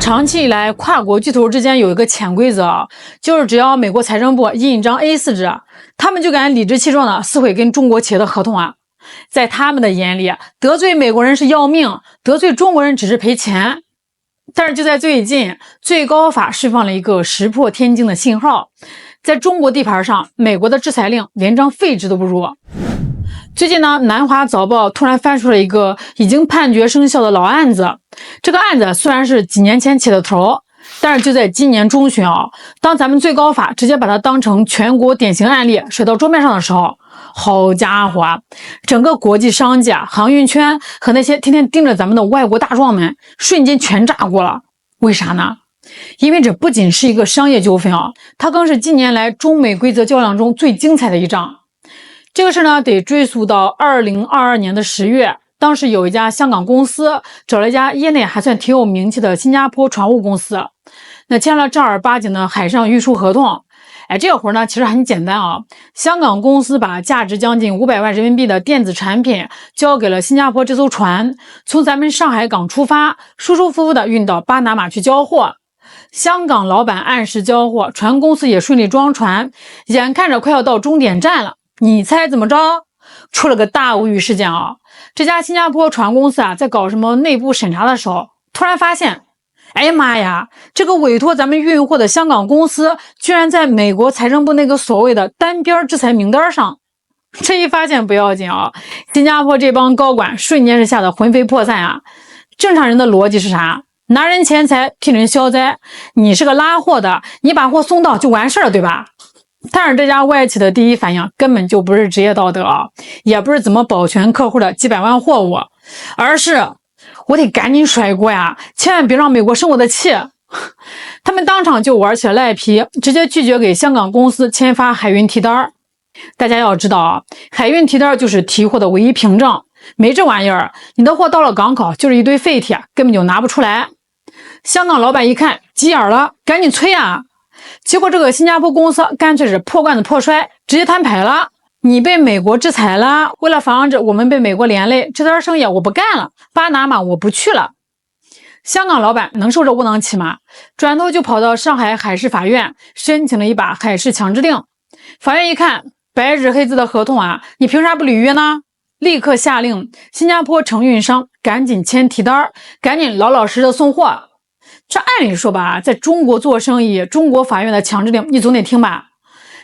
长期以来，跨国巨头之间有一个潜规则，就是只要美国财政部印一张 A4 纸，他们就敢理直气壮的撕毁跟中国企业的合同啊。在他们的眼里，得罪美国人是要命，得罪中国人只是赔钱。但是就在最近，最高法释放了一个石破天惊的信号，在中国地盘上，美国的制裁令连张废纸都不如。最近呢，南华早报突然翻出了一个已经判决生效的老案子。这个案子虽然是几年前起的头，但是就在今年中旬啊，当咱们最高法直接把它当成全国典型案例甩到桌面上的时候，好家伙啊，整个国际商界、航运圈和那些天天盯着咱们的外国大壮们，瞬间全炸锅了。为啥呢？因为这不仅是一个商业纠纷啊，它更是近年来中美规则较量中最精彩的一仗。这个事呢，得追溯到2022年的10月，当时有一家香港公司找了一家业内还算挺有名气的新加坡船务公司，那签了正儿八经的海上运输合同。这个活呢其实很简单啊，香港公司把价值将近500万人民币的电子产品交给了新加坡这艘船，从咱们上海港出发，舒舒服服的运到巴拿马去交货。香港老板按时交货，船公司也顺利装船，眼看着快要到终点站了，你猜怎么着？出了个大无语事件啊！这家新加坡船公司啊，在搞什么内部审查的时候，突然发现，哎呀妈呀，这个委托咱们运货的香港公司，居然在美国财政部那个所谓的单边制裁名单上。这一发现不要紧啊，新加坡这帮高管瞬间是吓得魂飞魄散啊！正常人的逻辑是啥？拿人钱财替人消灾，你是个拉货的，你把货送到就完事儿了，对吧？但是这家外企的第一反应根本就不是职业道德啊，也不是怎么保全客户的几百万货物，而是我得赶紧甩锅呀，千万别让美国生我的气。他们当场就玩起了赖皮，直接拒绝给香港公司签发海运提单。大家要知道啊，海运提单就是提货的唯一凭证，没这玩意儿，你的货到了港口就是一堆废铁，根本就拿不出来。香港老板一看急眼了，赶紧催啊！结果这个新加坡公司干脆是破罐子破摔，直接摊牌了。你被美国制裁了，为了防止我们被美国连累，这单生意我不干了，巴拿马我不去了。香港老板能受这窝囊气吗？转头就跑到上海海事法院申请了一把海事强制令。法院一看，白纸黑字的合同啊，你凭啥不履约呢？立刻下令新加坡承运商赶紧签提单，赶紧老老实实的送货。这按理说吧，在中国做生意，中国法院的强制令你总得听吧。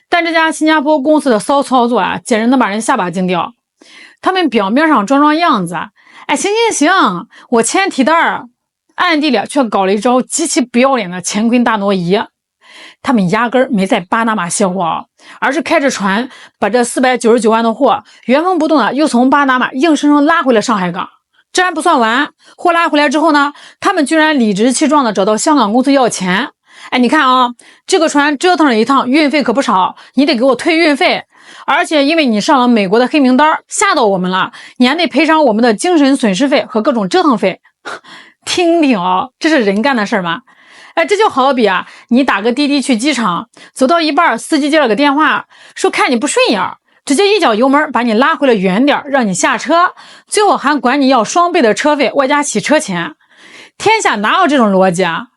但这家新加坡公司的骚操作啊，简直能把人下巴惊掉。他们表面上装样子，行，我签提单，暗地里却搞了一招极其不要脸的乾坤大挪移。他们压根儿没在巴拿马卸货，而是开着船把这499万的货原封不动的又从巴拿马硬生生拉回了上海港。这还不算完，货拉回来之后呢，他们居然理直气壮的找到香港公司要钱。你看啊，这个船折腾了一趟，运费可不少，你得给我退运费。而且因为你上了美国的黑名单，吓到我们了，你还得赔偿我们的精神损失费和各种折腾费。听听啊，这是人干的事吗？这就好比啊，你打个滴滴去机场，走到一半，司机接了个电话，说看你不顺眼，直接一脚油门把你拉回了原点，让你下车，最后还管你要双倍的车费外加洗车钱。天下哪有这种逻辑啊？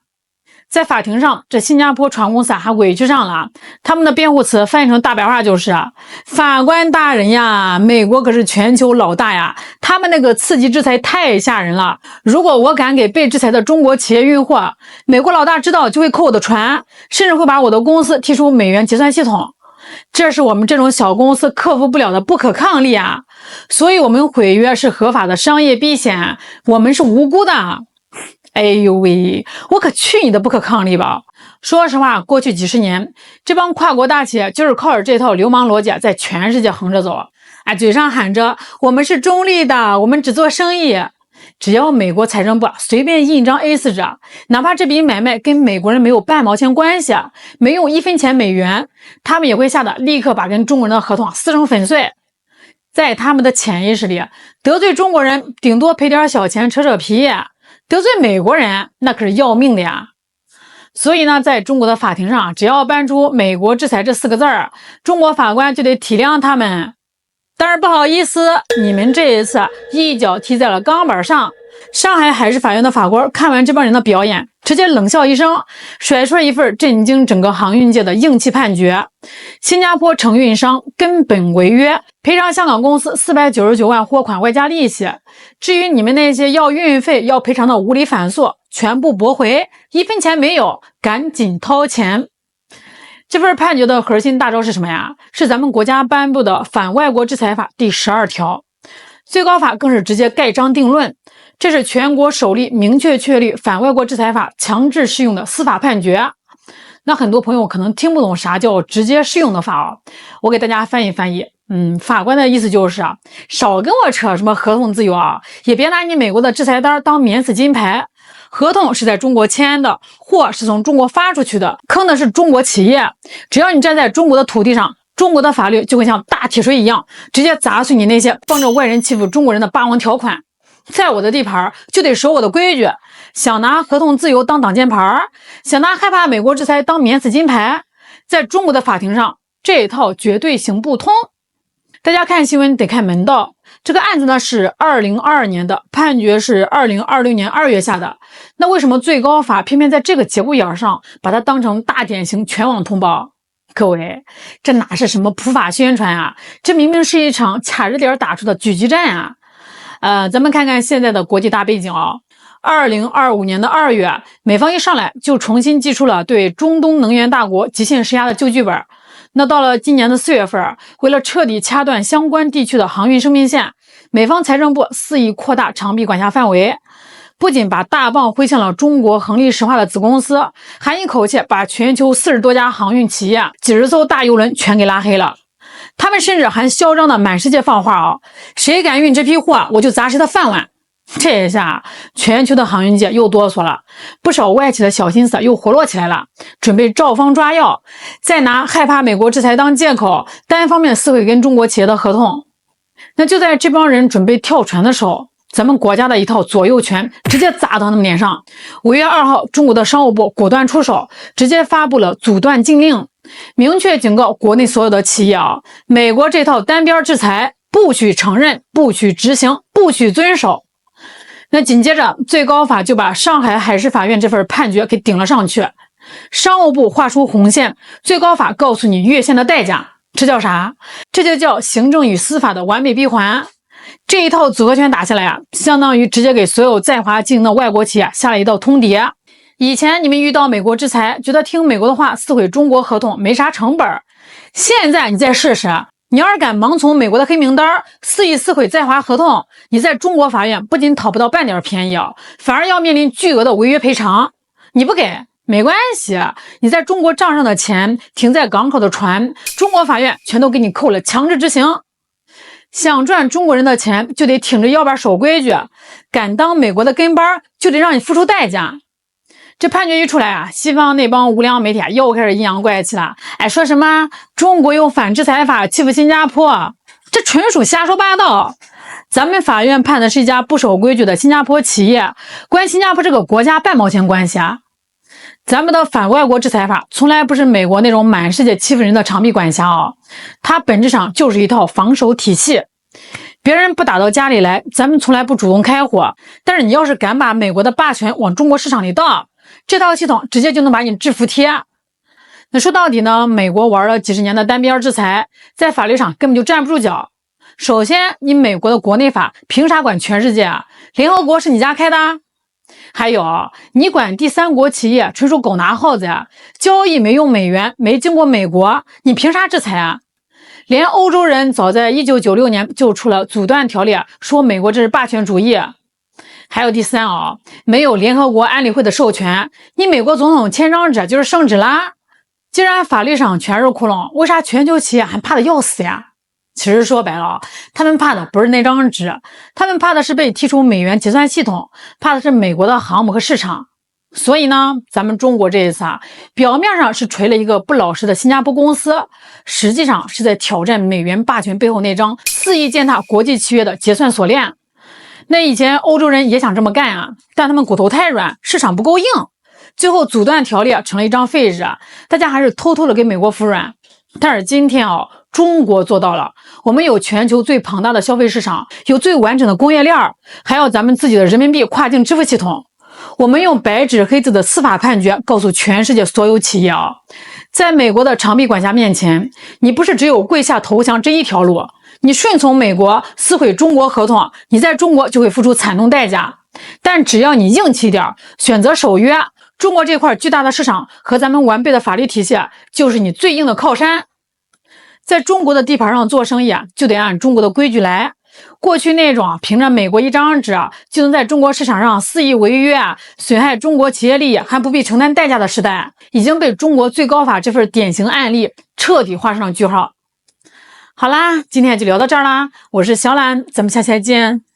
在法庭上，这新加坡船公司还委屈上了，他们的辩护词翻译成大白话就是法官大人呀，美国可是全球老大呀，他们那个刺激制裁太吓人了，如果我敢给被制裁的中国企业运货，美国老大知道就会扣我的船，甚至会把我的公司踢出美元结算系统。这是我们这种小公司克服不了的不可抗力啊！所以我们毁约是合法的商业避险，我们是无辜的。哎呦喂，我可去你的不可抗力吧！说实话，过去几十年，这帮跨国大企业就是靠着这套流氓逻辑在全世界横着走。嘴上喊着我们是中立的，我们只做生意。只要美国财政部随便印一张 A4 纸，哪怕这笔买卖跟美国人没有半毛钱关系，没用1分钱美元，他们也会吓得立刻把跟中国人的合同撕成粉碎。在他们的潜意识里，得罪中国人顶多赔点小钱扯扯皮，得罪美国人那可是要命的呀。所以呢，在中国的法庭上，只要搬出美国制裁这4个字儿，中国法官就得体谅他们。但是不好意思，你们这一次一脚踢在了钢板上，上海海事法院的法官看完这帮人的表演，直接冷笑一声，甩出了一份震惊整个航运界的硬气判决：新加坡承运商根本违约，赔偿香港公司499万货款外加利息。至于你们那些要运费要赔偿的无理反诉，全部驳回，1分钱没有，赶紧掏钱。这份判决的核心大招是什么呀？是咱们国家颁布的《反外国制裁法》第12条。最高法更是直接盖章定论，这是全国首例明确确立反外国制裁法强制适用的司法判决。那很多朋友可能听不懂啥叫直接适用的法啊，我给大家翻译翻译。法官的意思就是少跟我扯什么合同自由啊，也别拿你美国的制裁单当免死金牌。合同是在中国签的，货是从中国发出去的，坑的是中国企业。只要你站在中国的土地上，中国的法律就会像大铁锤一样，直接砸碎你那些帮着外人欺负中国人的霸王条款。在我的地盘就得守我的规矩，想拿合同自由当挡箭牌，想拿害怕美国制裁当免死金牌，在中国的法庭上这一套绝对行不通。大家看新闻得看门道，这个案子呢是2022年的，判决是2026年2月下的。那为什么最高法偏偏在这个节骨眼上把它当成大典型全网通报？各位，这哪是什么普法宣传啊，这明明是一场卡着点打出的狙击战啊！咱们看看现在的国际大背景2025年的2月，美方一上来就重新祭出了对中东能源大国极限施压的旧剧本。那到了今年的4月份，为了彻底掐断相关地区的航运生命线，美方财政部肆意扩大长臂管辖范围，不仅把大棒挥向了中国恒力石化的子公司，还一口气把全球40多家航运企业、几十艘大邮轮全给拉黑了。他们甚至还嚣张的满世界放话谁敢运这批货，我就砸谁的饭碗。这一下，全球的航运界又哆嗦了，不少外企的小心思又活络起来了，准备照方抓药，再拿害怕美国制裁当借口，单方面撕毁跟中国企业的合同。那就在这帮人准备跳船的时候，咱们国家的一套左右拳直接砸到他们脸上。5月2号，中国的商务部果断出手，直接发布了阻断禁令，明确警告国内所有的企业美国这套单边制裁不许承认，不许执行，不许遵守。那紧接着，最高法就把上海海事法院这份判决给顶了上去。商务部画出红线，最高法告诉你越线的代价，这叫啥？这就叫行政与司法的完美闭环。这一套组合拳打下来相当于直接给所有在华经营的外国企业下了一道通牒。以前你们遇到美国制裁，觉得听美国的话撕毁中国合同没啥成本，现在你再试试，你要是敢盲从美国的黑名单，肆意撕毁在华合同，你在中国法院不仅讨不到半点便宜反而要面临巨额的违约赔偿。你不给没关系，你在中国账上的钱，停在港口的船，中国法院全都给你扣了，强制执行。想赚中国人的钱，就得挺着腰板守规矩，敢当美国的跟班，就得让你付出代价。这判决一出来西方那帮无良媒体又开始阴阳怪气了，说什么中国用反制裁法欺负新加坡，这纯属瞎说八道。咱们法院判的是一家不守规矩的新加坡企业，关新加坡这个国家半毛钱关系咱们的反外国制裁法从来不是美国那种满世界欺负人的长臂管辖它本质上就是一套防守体系。别人不打到家里来，咱们从来不主动开火，但是你要是敢把美国的霸权往中国市场里倒，这套系统直接就能把你制服贴。那说到底呢，美国玩了几十年的单边制裁，在法律上根本就站不住脚。首先，你美国的国内法凭啥管全世界联合国是你家开的还有，你管第三国企业纯属狗拿耗子交易没用美元，没经过美国，你凭啥制裁连欧洲人早在1996年就出了阻断条例，说美国这是霸权主义。还有第三没有联合国安理会的授权，你美国总统签张纸就是圣旨啦。既然法律上全是窟窿，为啥全球企业还怕得要死呀？其实说白了他们怕的不是那张纸，他们怕的是被踢出美元结算系统，怕的是美国的航母和市场。所以呢，咱们中国这一次表面上是锤了一个不老实的新加坡公司，实际上是在挑战美元霸权背后那张肆意践踏国际契约的结算锁链。那以前欧洲人也想这么干但他们骨头太软，市场不够硬，最后阻断条例成了一张废纸，大家还是偷偷的给美国服软。但是今天中国做到了，我们有全球最庞大的消费市场，有最完整的工业链，还有咱们自己的人民币跨境支付系统。我们用白纸黑字的司法判决告诉全世界所有企业在美国的长臂管辖面前，你不是只有跪下投降这一条路，你顺从美国撕毁中国合同，你在中国就会付出惨痛代价。但只要你硬气点，选择守约，中国这块巨大的市场和咱们完备的法律体系就是你最硬的靠山。在中国的地盘上做生意就得按中国的规矩来。过去那种凭着美国一张纸就能在中国市场上肆意违约损害中国企业利益还不必承担代价的时代，已经被中国最高法这份典型案例彻底画上了句号。好啦，今天就聊到这儿啦，我是小懒，咱们下期再见。